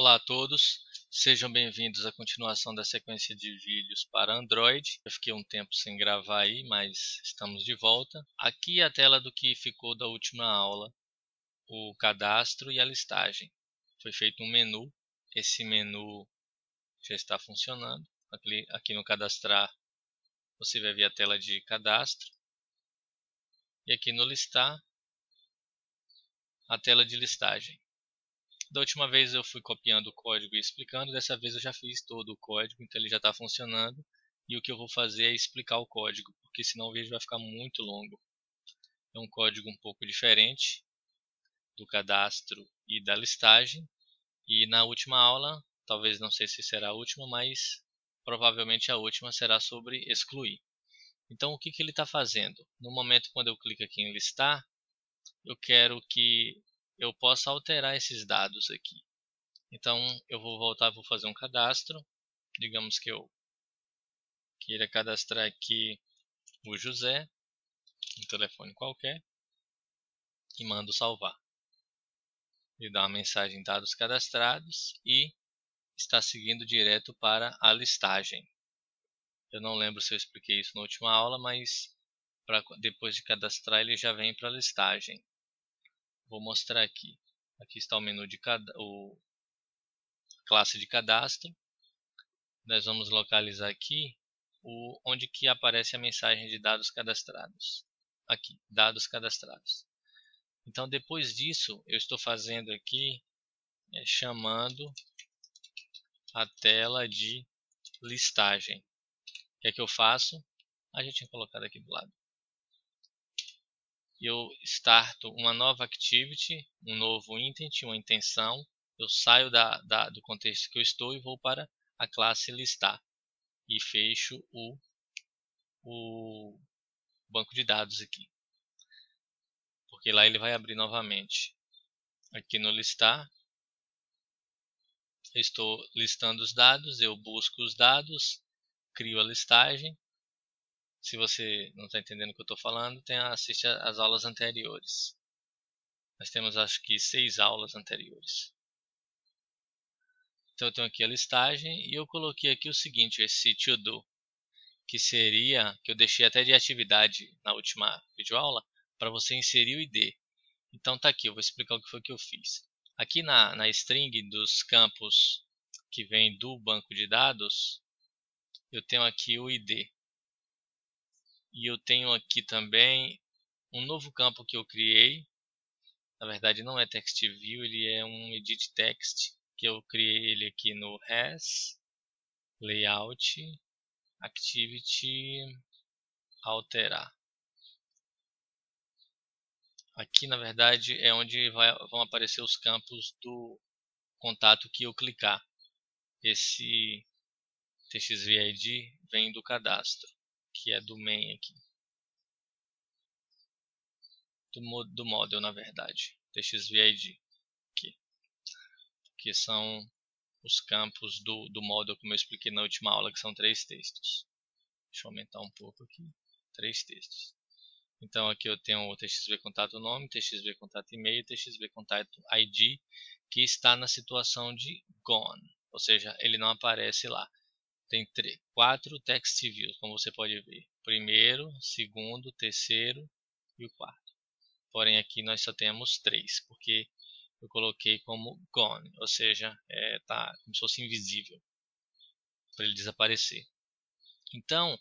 Olá a todos, sejam bem-vindos à continuação da sequência de vídeos para Android. Eu fiquei um tempo sem gravar aí, mas estamos de volta. Aqui é a tela do que ficou da última aula, o cadastro e a listagem. Foi feito um menu, esse menu já está funcionando. Aqui no cadastrar você vai ver a tela de cadastro e aqui no listar a tela de listagem. Da última vez eu fui copiando o código e explicando, dessa vez eu já fiz todo o código, então ele já está funcionando. E o que eu vou fazer é explicar o código, porque senão o vídeo vai ficar muito longo. É um código um pouco diferente do cadastro e da listagem. E na última aula, talvez não sei se será a última, mas provavelmente a última será sobre excluir. Então o que ele está fazendo? No momento quando eu clico aqui em listar, eu quero que eu possa alterar esses dados aqui. Então eu vou voltar, vou fazer um cadastro. Digamos que eu queira cadastrar aqui o José, um telefone qualquer, e mando salvar. Ele dá uma mensagem dados cadastrados e está seguindo direto para a listagem. Eu não lembro se eu expliquei isso na última aula, mas depois de cadastrar ele já vem para a listagem. Vou mostrar aqui. Aqui está o menu de classe de cadastro. Nós vamos localizar aqui onde que aparece a mensagem de dados cadastrados. Aqui, dados cadastrados. Então depois disso eu estou fazendo aqui, chamando a tela de listagem. O que é que eu faço? A gente tinha colocado aqui do lado. Eu starto uma nova activity, um novo intent, uma intenção. Eu saio do contexto que eu estou e vou para a classe listar. E fecho o banco de dados aqui. Porque lá ele vai abrir novamente. Aqui no listar, eu estou listando os dados, eu busco os dados, crio a listagem. Se você não está entendendo o que eu estou falando, assiste às aulas anteriores. Nós temos acho que 6 aulas anteriores. Então eu tenho aqui a listagem e eu coloquei aqui o seguinte, esse to do, que seria, que eu deixei até de atividade na última videoaula, para você inserir o ID. Então tá aqui, eu vou explicar o que foi que eu fiz. Aqui na string dos campos que vem do banco de dados, eu tenho aqui o ID. E eu tenho aqui também um novo campo que eu criei. Na verdade não é TextView, ele é um Edit Text, que eu criei ele aqui no Res, Layout, Activity, Alterar. Aqui na verdade é onde vão aparecer os campos do contato que eu clicar. Esse TXVID vem do cadastro, que é do main aqui. Do model na verdade, TXVID aqui. Que são os campos do model, como eu expliquei na última aula, que são 3 textos. Deixa eu aumentar um pouco aqui. 3 textos. Então aqui eu tenho o TXV contato nome, TXV contato e-mail, TXV contato ID, que está na situação de gone, ou seja, ele não aparece lá. Tem 4 text views, como você pode ver. Primeiro, segundo, terceiro e o quarto. Porém aqui nós só temos 3, porque eu coloquei como gone, ou seja, tá como se fosse invisível, para ele desaparecer. Então,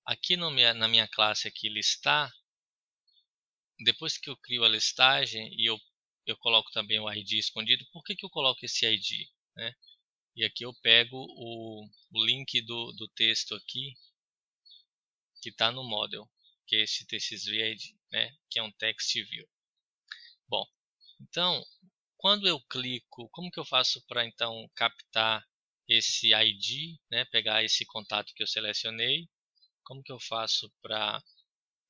aqui na minha classe aqui listar, depois que eu crio a listagem e eu coloco também o ID escondido, por que eu coloco esse ID? Né? E aqui eu pego o link do texto aqui, que está no model, que é esse TXVID, né? Que é um text view. Bom, então, quando eu clico, como que eu faço para então captar esse ID, né? Pegar esse contato que eu selecionei? Como que eu faço para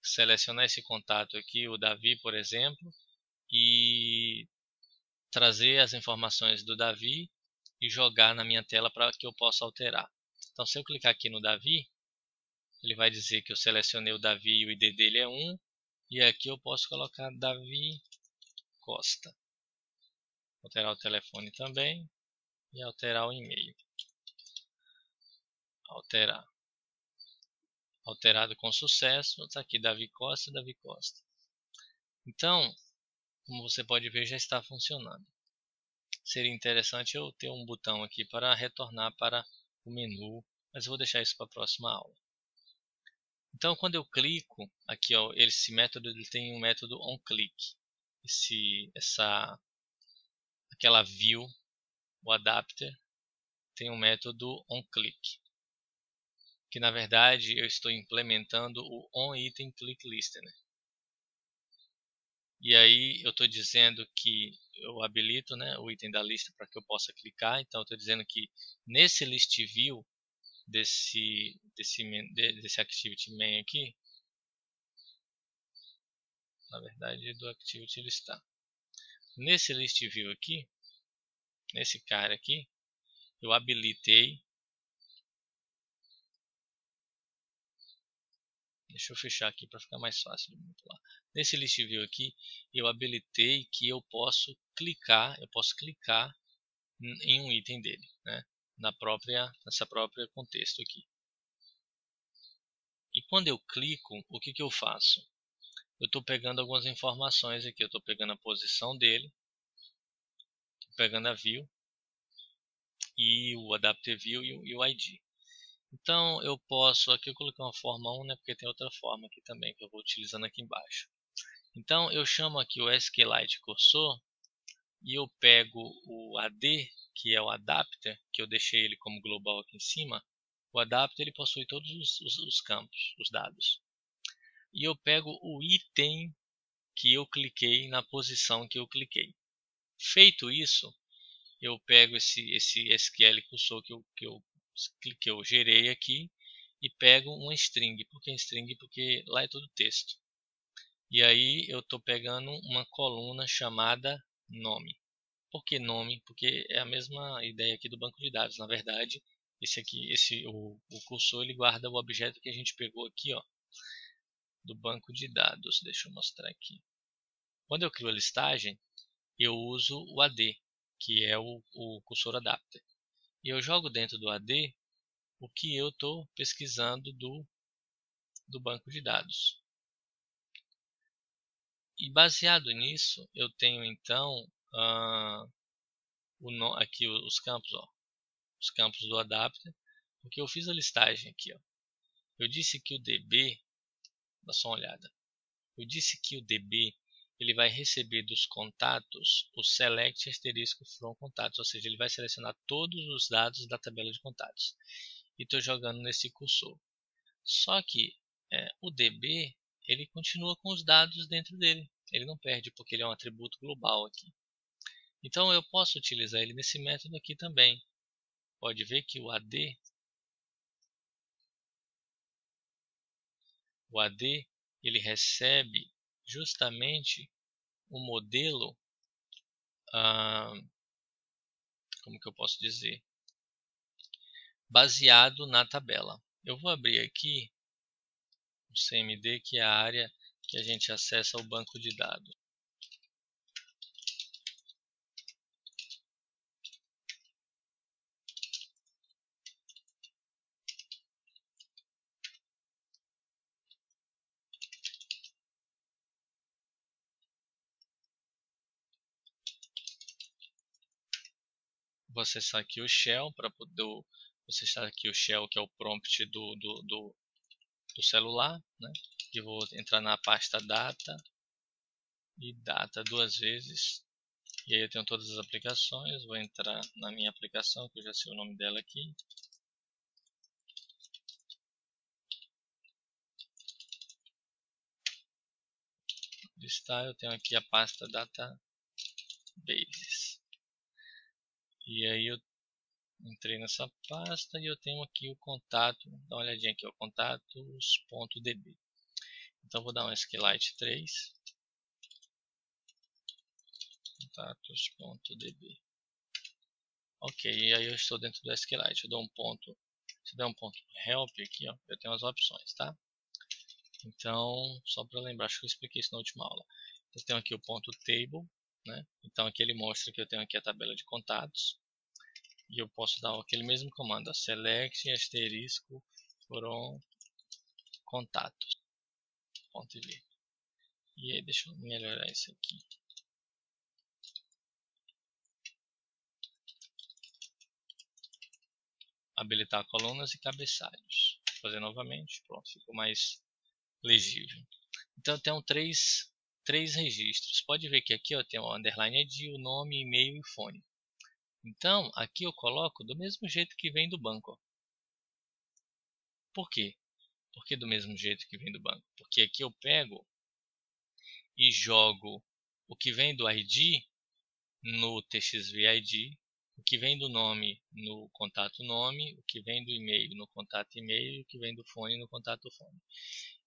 selecionar esse contato aqui, o Davi, por exemplo, e trazer as informações do Davi e jogar na minha tela para que eu possa alterar? Então, se eu clicar aqui no Davi, ele vai dizer que eu selecionei o Davi e o ID dele é 1, e aqui eu posso colocar Davi Costa. Alterar o telefone também, e alterar o e-mail. Alterar. Alterado com sucesso. Está aqui Davi Costa, Davi Costa. Então, como você pode ver, já está funcionando. Seria interessante eu ter um botão aqui para retornar para o menu, mas eu vou deixar isso para a próxima aula. Então, quando eu clico aqui, ó, esse método ele tem um método onClick. Aquela view, o adapter, tem um método onClick, que na verdade eu estou implementando o onItemClickListener. E aí eu estou dizendo que eu habilito, né, o item da lista para que eu possa clicar. Então eu estou dizendo que nesse list view desse activity main aqui, na verdade do activity listar, nesse list view aqui, nesse cara aqui, eu habilitei. Deixa eu fechar aqui para ficar mais fácil de manipular. Nesse list view aqui, eu habilitei que eu posso clicar em um item dele, né? Nessa própria contexto aqui. E quando eu clico, o que eu faço? Eu estou pegando algumas informações aqui. Eu estou pegando a posição dele, pegando a view e o adapter view e o ID. Então eu posso, aqui eu coloquei uma forma 1, né, porque tem outra forma aqui também que eu vou utilizando aqui embaixo. Então eu chamo aqui o SQLite cursor e eu pego o AD, que é o adapter, que eu deixei ele como global aqui em cima. O adapter ele possui todos os campos, os dados. E eu pego o item que eu cliquei na posição que eu cliquei. Feito isso, eu pego esse SQL cursor que eu gerei aqui e pego uma string. Por que string? Porque lá é todo texto. E aí eu estou pegando uma coluna chamada nome. Por que nome? Porque é a mesma ideia aqui do banco de dados. Na verdade, o cursor ele guarda o objeto que a gente pegou aqui, ó, do banco de dados. Deixa eu mostrar aqui. Quando eu crio a listagem, eu uso o AD, que é o cursor adapter. E eu jogo dentro do AD o que eu estou pesquisando do banco de dados. E baseado nisso, eu tenho então aqui os campos, ó, os campos do adapter, porque eu fiz a listagem aqui. Ó. Eu disse que o DB, dá só uma olhada, eu disse que o DB ele vai receber dos contatos o select asterisco from contatos, ou seja, ele vai selecionar todos os dados da tabela de contatos. E estou jogando nesse cursor. Só que o DB ele continua com os dados dentro dele. Ele não perde porque ele é um atributo global aqui. Então eu posso utilizar ele nesse método aqui também. Pode ver que o AD ele recebe justamente o modelo, como que eu posso dizer, baseado na tabela. Eu vou abrir aqui o CMD, que é a área que a gente acessa o banco de dados. Vou acessar aqui o shell para poder acessar aqui o shell, que é o prompt do celular, né? E vou entrar na pasta data e data duas vezes. E aí eu tenho todas as aplicações. Vou entrar na minha aplicação, que eu já sei o nome dela aqui. Listar, eu tenho aqui a pasta databases. E aí eu entrei nessa pasta e eu tenho aqui o contato. Dá uma olhadinha aqui, o contatos.db. Então vou dar um SQLite 3. Contatos.db. Ok, e aí eu estou dentro do SQLite. Eu dou um ponto. Se der um ponto help aqui, ó, eu tenho as opções, tá? Então, só para lembrar, acho que eu expliquei isso na última aula. Eu tenho aqui o ponto table, né? Então aqui ele mostra que eu tenho aqui a tabela de contatos. E eu posso dar aquele mesmo comando, select asterisco from contatos. Ponto e vírgula. E aí deixa eu melhorar isso aqui. Habilitar colunas e cabeçalhos. Vou fazer novamente, pronto, ficou mais legível. Então eu tenho três registros. Pode ver que aqui eu tenho o underline ID, o nome, e-mail e fone. Então aqui eu coloco do mesmo jeito que vem do banco. Por quê? Porque do mesmo jeito que vem do banco. Porque aqui eu pego e jogo o que vem do ID no TXVID, o que vem do nome no contato nome, o que vem do e-mail no contato e-mail e o que vem do fone no contato fone.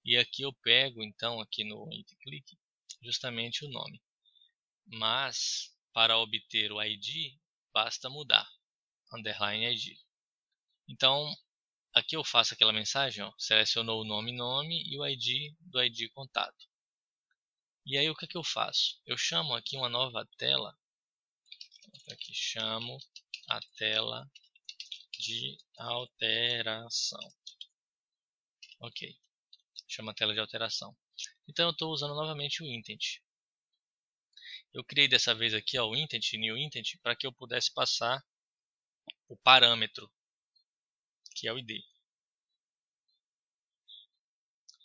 E aqui eu pego então aqui no click justamente o nome. Mas para obter o ID basta mudar underline ID. Então aqui eu faço aquela mensagem, ó, selecionou o nome e o ID do ID contato. E aí o que eu faço? Eu chamo aqui uma nova tela. Aqui chamo a tela de alteração. Ok, chama a tela de alteração. Então eu estou usando novamente o intent. Eu criei dessa vez aqui ó, o intent, new intent, para que eu pudesse passar o parâmetro, que é o ID.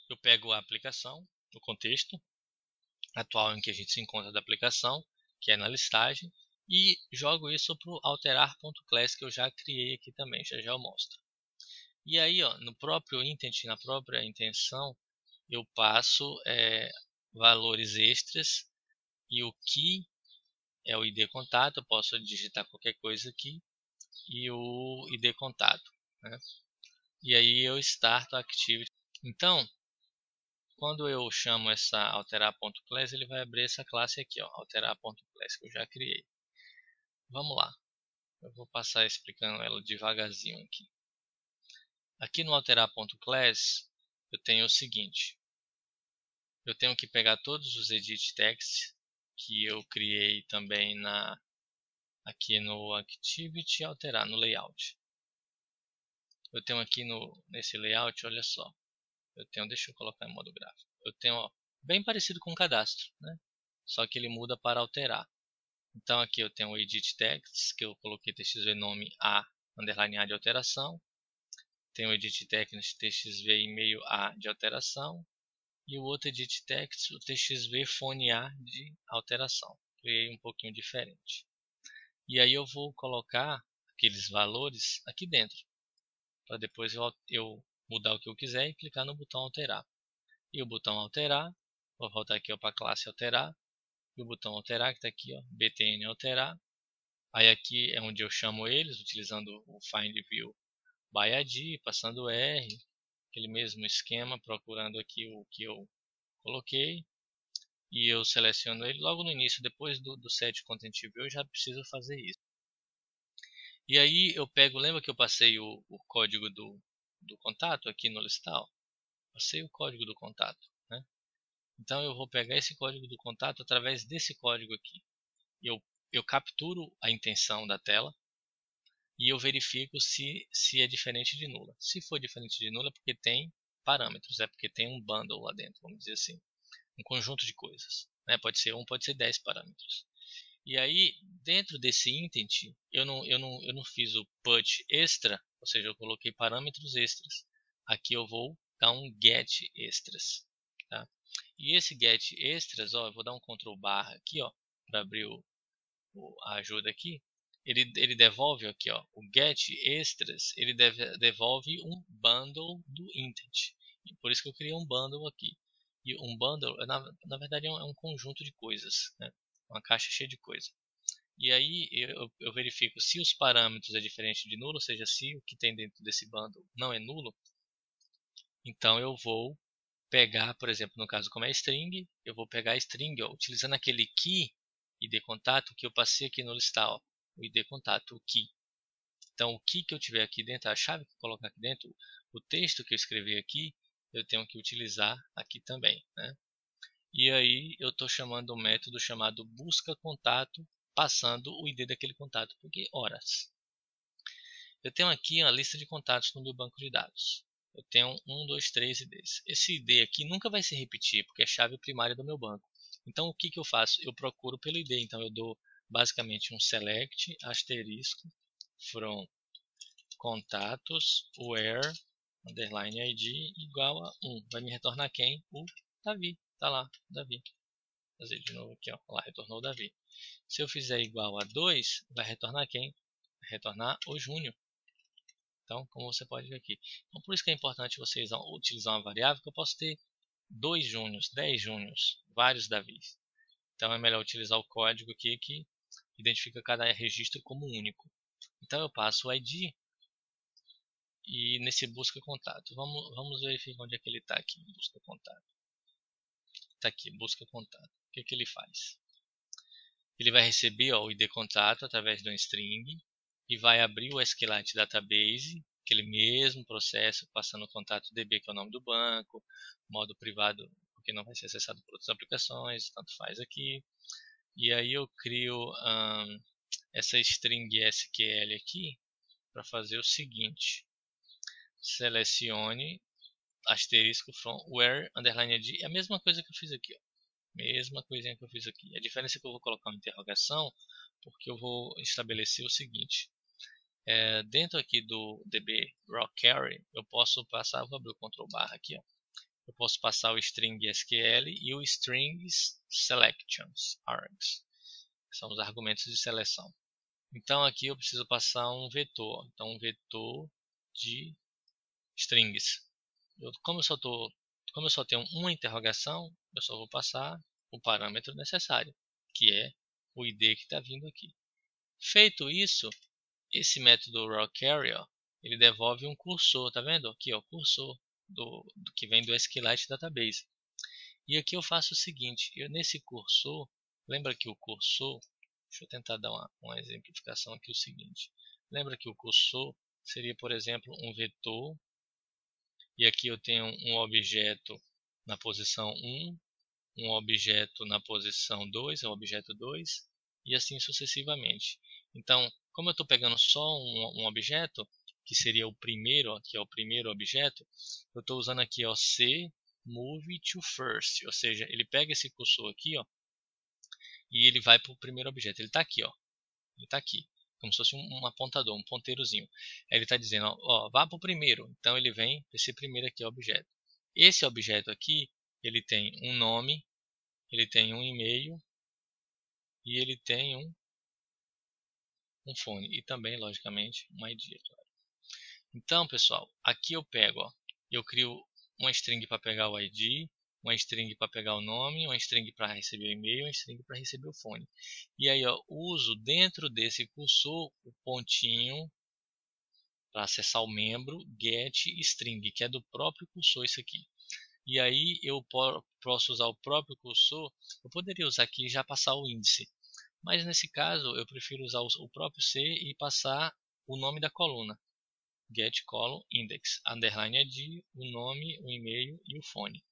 Eu pego a aplicação, o contexto atual em que a gente se encontra da aplicação, que é na listagem, e jogo isso para o alterar.class que eu já criei aqui também, já eu mostro. E aí, ó, no próprio intent, na própria intenção, eu passo valores extras e o key é o ID contato, eu posso digitar qualquer coisa aqui e o ID contato, né? E aí eu start activity. Então, quando eu chamo essa alterar.class, ele vai abrir essa classe aqui, ó, alterar.class, que eu já criei. Vamos lá. Eu vou passar explicando ela devagarzinho aqui. Aqui no alterar.class, eu tenho o seguinte. Eu tenho que pegar todos os edit text que eu criei também aqui no activity e alterar no layout. Eu tenho aqui nesse layout, olha só. Deixa eu colocar em modo gráfico. Eu tenho ó, bem parecido com o cadastro, né? Só que ele muda para alterar. Então aqui eu tenho o edit text, que eu coloquei txv nome a underline a de alteração. Tenho o edit text txv e-mail a de alteração. E o outro edit text, o txv fone a de alteração. Criei um pouquinho diferente. E aí eu vou colocar aqueles valores aqui dentro. Para depois eu mudar o que eu quiser e clicar no botão alterar. E o botão alterar, vou voltar aqui para a classe alterar. E o botão alterar que está aqui, ó, btn alterar. Aí aqui é onde eu chamo eles, utilizando o find view by id, passando R, aquele mesmo esquema, procurando aqui o que eu coloquei. E eu seleciono ele logo no início, depois do set content view, eu já preciso fazer isso. E aí eu pego, lembra que eu passei o código do contato aqui no listal? Passei o código do contato, né? Então eu vou pegar esse código do contato através desse código aqui. Eu capturo a intenção da tela e eu verifico se é diferente de nula. Se for diferente de nula é porque tem parâmetros, é porque tem um bundle lá dentro, vamos dizer assim. Um conjunto de coisas, né? Pode ser 1, pode ser 10 parâmetros. E aí, dentro desse intent, eu não fiz o put extra, ou seja, eu coloquei parâmetros extras. Aqui eu vou dar um get extras. Tá? E esse get extras, ó, eu vou dar um Ctrl barra aqui, ó, para abrir a ajuda aqui. Ele devolve aqui, ó, o get extras, ele devolve um bundle do intent. E por isso que eu criei um bundle aqui. E um bundle, na verdade, é um conjunto de coisas, né? Uma caixa cheia de coisa. E aí eu verifico se os parâmetros é diferente de nulo, ou seja, se o que tem dentro desse bundle não é nulo, então eu vou pegar, por exemplo, no caso como é string, eu vou pegar a string, ó, utilizando aquele key id contato que eu passei aqui no listar, ó, o id contato, o key. Então o key que eu tiver aqui dentro, a chave que eu colocar aqui dentro, o texto que eu escrevi aqui, eu tenho que utilizar aqui também, né? E aí eu estou chamando um método chamado busca contato, passando o ID daquele contato, porque horas. Eu tenho aqui a lista de contatos no meu banco de dados. Eu tenho 1, 2, 3 IDs. Esse ID aqui nunca vai se repetir, porque é a chave primária do meu banco. Então, o que eu faço? Eu procuro pelo ID. Então, eu dou basicamente um select asterisco from contatos where underline ID igual a 1. Vai me retornar quem? O Davi. Tá lá, Davi. Vou fazer de novo aqui, ó. Lá, retornou o Davi. Se eu fizer igual a 2, vai retornar quem? Vai retornar o Júnior. Então, como você pode ver aqui. Então, por isso que é importante vocês utilizar uma variável que eu posso ter 2 Júniors, 10 Júniors, vários Davis. Então, é melhor utilizar o código aqui que identifica cada registro como único. Então, eu passo o ID e nesse busca contato. Vamos verificar onde é que ele está aqui, busca contato. Está aqui, busca contato. O que ele faz? Ele vai receber o ID contato através de um string e vai abrir o SQLite Database, aquele mesmo processo, passando o contato DB, que é o nome do banco, modo privado, porque não vai ser acessado por outras aplicações, tanto faz aqui. E aí eu crio essa string SQL aqui para fazer o seguinte: selecione asterisco from where underline ID, é a mesma coisa que eu fiz aqui, ó. Mesma coisinha que eu fiz aqui. A diferença é que eu vou colocar uma interrogação, porque eu vou estabelecer o seguinte. Dentro aqui do DB raw query, eu posso passar, vou abrir o Ctrl barra aqui, ó. Eu posso passar o string SQL e o strings selections args, que são os argumentos de seleção. Então aqui eu preciso passar um vetor, então um vetor de strings. Como eu só tenho uma interrogação, eu só vou passar o parâmetro necessário, que é o ID que está vindo aqui. Feito isso, esse método rawQuery, ele devolve um cursor, tá vendo? Aqui, ó, cursor do que vem do SQLite Database. E aqui eu faço o seguinte, nesse cursor, lembra que o cursor, deixa eu tentar dar uma exemplificação aqui, o seguinte. Lembra que o cursor seria, por exemplo, um vetor, e aqui eu tenho um objeto na posição 1, um objeto na posição 2, é o objeto 2, e assim sucessivamente. Então, como eu estou pegando só um objeto, que seria o primeiro, que é o primeiro objeto, eu estou usando aqui ó, C move to first, ou seja, ele pega esse cursor aqui ó, e ele vai para o primeiro objeto. Ele está aqui, ó, ele está aqui, como se fosse um apontador, um ponteirozinho. Aí ele está dizendo, ó, vá para o primeiro. Então ele vem para esse primeiro aqui objeto. Esse objeto aqui, ele tem um nome, ele tem um e-mail e ele tem um fone e também, logicamente, um ID, claro. Então, pessoal, aqui eu pego, ó, eu crio uma string para pegar o ID, uma string para pegar o nome, uma string para receber o e-mail, uma string para receber o fone. E aí, ó, uso dentro desse cursor o pontinho para acessar o membro get string, que é do próprio cursor isso aqui. E aí eu posso usar o próprio cursor, eu poderia usar aqui e já passar o índice. Mas nesse caso eu prefiro usar o próprio C e passar o nome da coluna. Get column index, underline ID, o nome, o e-mail e o fone.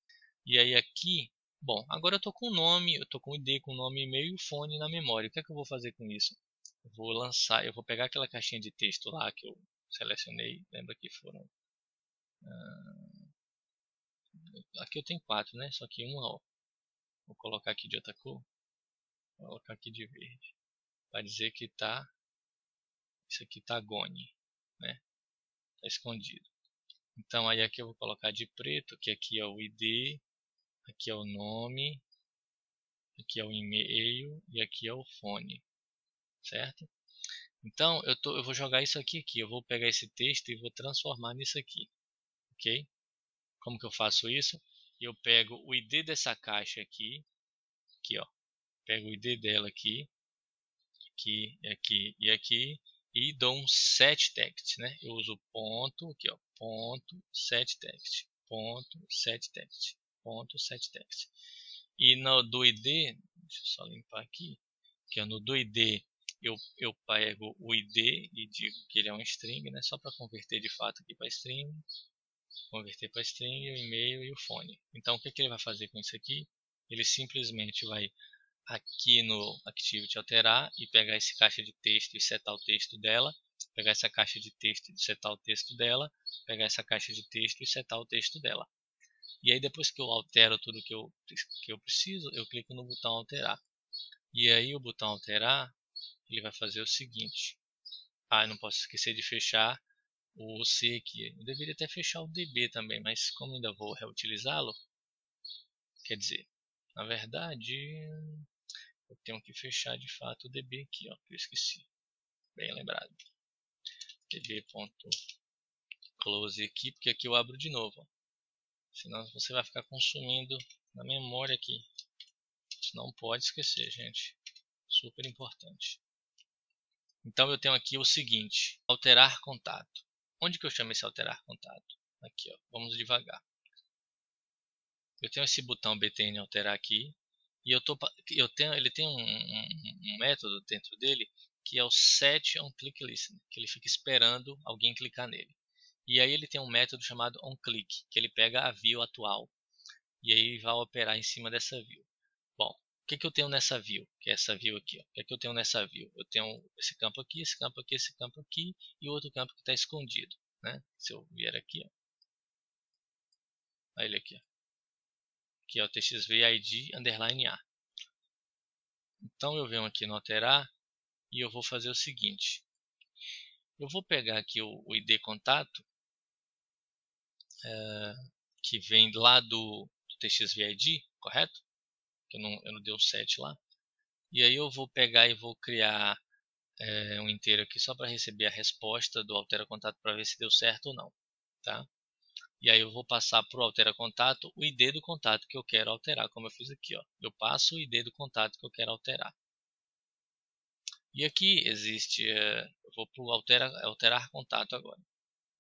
E aí aqui, bom, agora eu estou com o nome, eu estou com o ID, com o nome, e-mail e o fone na memória. O que é que eu vou fazer com isso? Eu vou pegar aquela caixinha de texto lá que eu selecionei, lembra que foram... aqui eu tenho 4, né? Só que uma, ó, vou colocar aqui de outra cor, vou colocar aqui de verde, para dizer que tá, isso aqui tá gone, né? Tá escondido. Então aí aqui eu vou colocar de preto, que aqui é o ID, aqui é o nome, aqui é o e-mail e aqui é o fone, certo? Então eu vou jogar isso aqui, eu vou pegar esse texto e vou transformar nisso aqui, ok? Como que eu faço isso? Eu pego o ID dessa caixa aqui, ó, pego o ID dela aqui, aqui e aqui, e dou um set text, né? Eu uso ponto, aqui ó, ponto set text, ponto set text, ponto set text. E no do ID, deixa eu só limpar aqui, que é no do ID eu pego o ID e digo que ele é um string, né? Só para converter de fato aqui para string, converter para string, o e-mail e o fone. Então o que ele vai fazer com isso aqui? Ele simplesmente vai aqui no Activity alterar e pegar esse caixa de texto e setar o texto dela pegar essa caixa de texto e setar o texto dela, pegar essa caixa de texto e setar o texto dela. E aí depois que eu altero tudo que eu preciso, eu clico no botão alterar. E aí o botão alterar, ele vai fazer o seguinte. Eu não posso esquecer de fechar o C aqui. Eu deveria até fechar o DB também, mas como ainda vou reutilizá-lo, quer dizer, na verdade, eu tenho que fechar de fato o DB aqui, ó, que eu esqueci. Bem lembrado. db.close aqui, porque aqui eu abro de novo. Ó. Senão você vai ficar consumindo na memória aqui. Isso não pode esquecer, gente. Super importante. Então eu tenho aqui o seguinte, alterar contato. Onde que eu chamo esse alterar contato? Aqui, ó. Vamos devagar. Eu tenho esse botão btn alterar aqui e ele tem um método dentro dele que é o set on click listen, que ele fica esperando alguém clicar nele. E aí ele tem um método chamado onClick, que ele pega a view atual e aí vai operar em cima dessa view. Bom, o que eu tenho nessa view? Que é essa view aqui. Ó. O que eu tenho nessa view? Eu tenho esse campo aqui, esse campo aqui, esse campo aqui e outro campo que está escondido. Né? Se eu vier aqui, ó. Olha ele aqui. Ó. Aqui é o txvid_a. Então eu venho aqui no alterar e eu vou fazer o seguinte. Eu vou pegar aqui o id contato, que vem lá do txvid, correto? Que eu não dei o set lá. E aí eu vou pegar e vou criar um inteiro aqui só para receber a resposta do altera contato para ver se deu certo ou não. Tá? E aí eu vou passar para o altera contato o id do contato que eu quero alterar, como eu fiz aqui. Ó. Eu passo o id do contato que eu quero alterar. E aqui existe, eu vou para o alterar contato agora.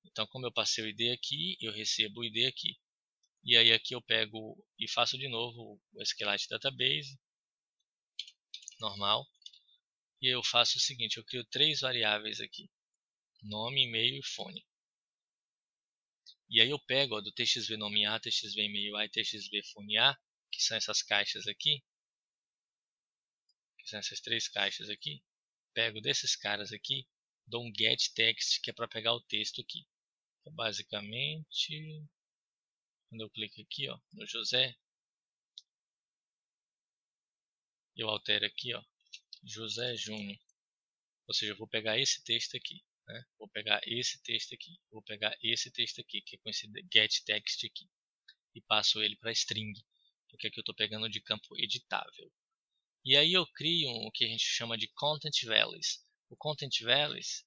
Então como eu passei o id aqui, eu recebo o id aqui. E aí aqui eu pego e faço de novo o SQLite Database, normal. E eu faço o seguinte, eu crio 3 variáveis aqui. Nome, e-mail e fone. E aí eu pego ó, do txv nome A, txv e-mail A e txv fone A, que são essas caixas aqui, que são essas 3 caixas aqui, pego desses caras aqui, dou um get text, que é para pegar o texto aqui. Então, basicamente, quando eu clico aqui ó, no José, eu altero aqui, ó, José Júnior. Ou seja, eu vou pegar esse texto aqui. Né? Vou pegar esse texto aqui. Vou pegar esse texto aqui, que é com esse get text aqui. E passo ele para string, porque aqui eu estou pegando de campo editável. E aí eu crio o que a gente chama de content values. O content values,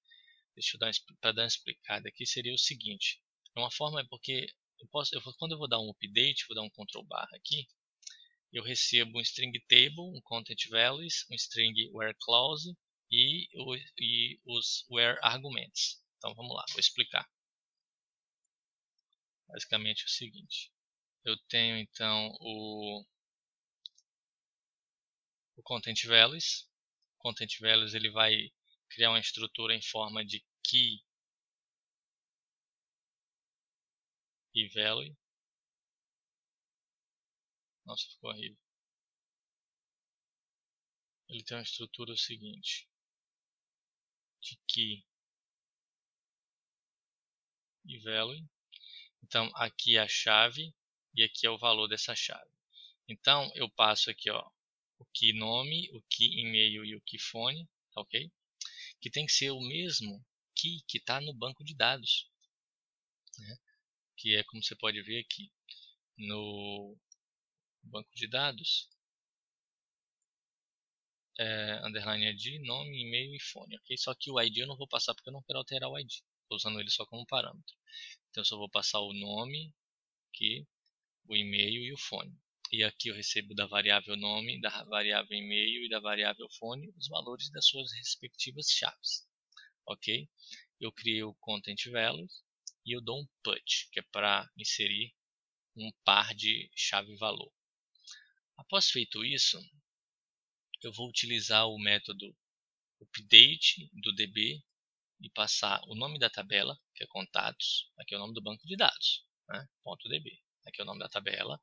deixa eu dar uma explicada aqui, seria o seguinte. É uma forma porque quando eu vou dar um update, vou dar um Ctrl barra aqui, eu recebo um string table, um content values, um string where clause e os where arguments. Então vamos lá, vou explicar. Basicamente é o seguinte. Eu tenho então o content values. O content values ele vai criar uma estrutura em forma de key e value. Nossa, ficou horrível. Ele tem uma estrutura seguinte, de key e value. Então aqui é a chave e aqui é o valor dessa chave. Então eu passo aqui ó, o key nome, o key e-mail e o key phone, ok? Que tem que ser o mesmo key que está no banco de dados, né? Que é como você pode ver aqui no banco de dados, underline ID, nome, e-mail e fone, ok? Só que o ID eu não vou passar porque eu não quero alterar o ID, estou usando ele só como parâmetro. Então eu só vou passar o nome, aqui, o e-mail e o fone. E aqui eu recebo da variável nome, da variável e-mail e da variável fone os valores das suas respectivas chaves, ok? Eu criei o content values e eu dou um put, que é para inserir um par de chave-valor. Após feito isso, eu vou utilizar o método update do DB e passar o nome da tabela, que é contatos, aqui é o nome do banco de dados, né? .db, aqui é o nome da tabela,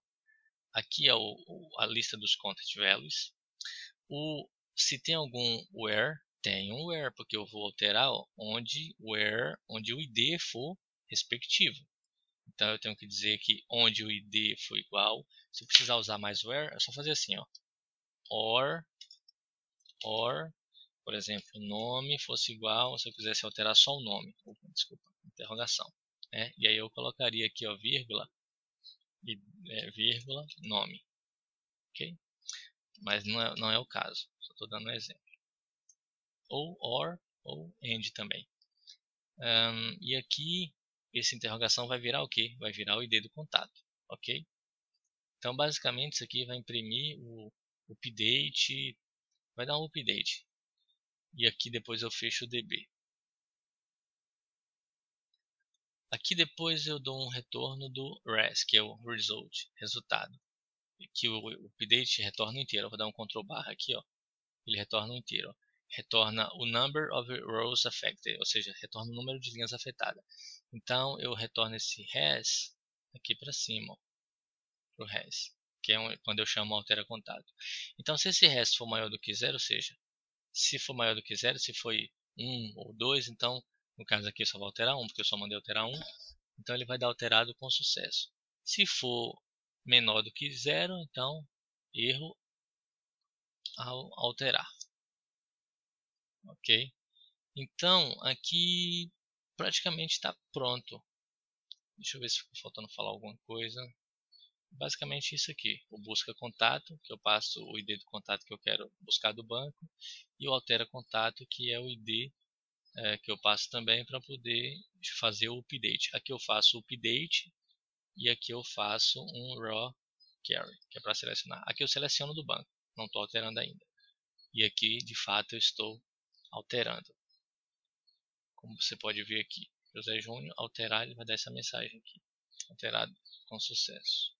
aqui é a lista dos content values, se tem algum where tem um where, porque eu vou alterar onde o ID for respectivo. Então eu tenho que dizer que onde o ID for igual. Se eu precisar usar mais where, é só fazer assim, ó. Or, por exemplo, o nome fosse igual, se eu quisesse alterar só o nome, desculpa, interrogação. E aí eu colocaria aqui, ó, vírgula, vírgula, nome. Ok? Mas não é o caso, só estou dando um exemplo. Ou or, ou and também. E aqui, essa interrogação vai virar o quê? Vai virar o ID do contato, ok? Então, basicamente, isso aqui vai imprimir o update, vai dar um update. E aqui depois eu fecho o DB. Aqui depois eu dou um retorno do res, que é o result, resultado. Que o update retorna inteiro. Eu vou dar um Ctrl barra aqui, ó. Ele retorna inteiro. Retorna o number of rows affected, ou seja, retorna o número de linhas afetadas. Então eu retorno esse res aqui para cima, para o res, que é quando eu chamo altera contato. Então se esse res for maior do que 0, ou seja, se for maior do que 0, se foi 1 ou 2, então no caso aqui eu só vou alterar 1, porque eu só mandei alterar 1. Então ele vai dar alterado com sucesso. Se for menor do que 0, então erro ao alterar. Ok? Então aqui praticamente está pronto. Deixa eu ver se ficou faltando falar alguma coisa. Basicamente isso aqui. O busca contato, que eu passo o ID do contato que eu quero buscar do banco. E o altera contato, que é o ID que eu passo também para poder fazer o update. Aqui eu faço o update e aqui eu faço um raw query, que é para selecionar. Aqui eu seleciono do banco, não estou alterando ainda. E aqui, de fato, eu estou alterando. Como você pode ver aqui, José Júnior, alterar, ele vai dar essa mensagem aqui. Alterado com sucesso.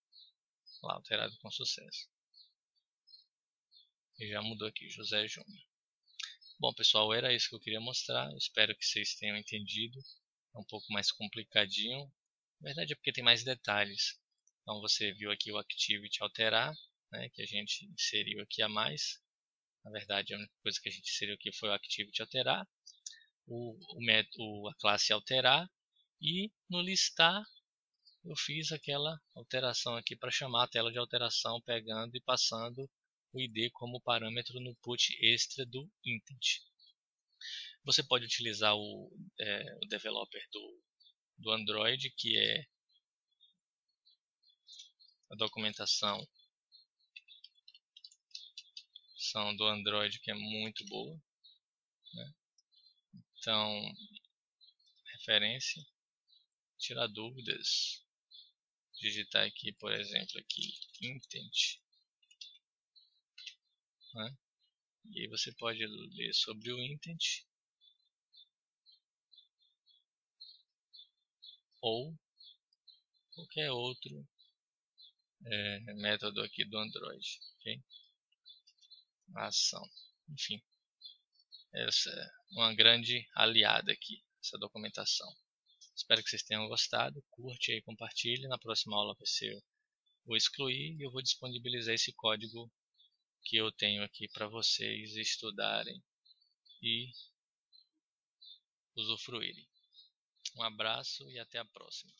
Lá, alterado com sucesso. E já mudou aqui, José Júnior. Bom, pessoal, era isso que eu queria mostrar. Espero que vocês tenham entendido. É um pouco mais complicadinho. Na verdade é porque tem mais detalhes. Então você viu aqui o Activity alterar, né, que a gente inseriu aqui a mais. Na verdade a única coisa que a gente inseriu aqui foi o Activity alterar. A classe alterar. E no listar eu fiz aquela alteração aqui para chamar a tela de alteração, pegando e passando o ID como parâmetro no put extra do intent. Você pode utilizar o developer do Android, que é a documentação do Android, que é muito boa, né? Então, referência, tirar dúvidas, digitar aqui, por exemplo, aqui intent, né? E aí você pode ler sobre o intent ou qualquer outro método aqui do Android, ok? Ação, enfim, essa é uma grande aliada aqui, essa documentação. Espero que vocês tenham gostado, curte aí, compartilhe. Na próxima aula vai ser o excluir e eu vou disponibilizar esse código que eu tenho aqui para vocês estudarem e usufruírem. Um abraço e até a próxima.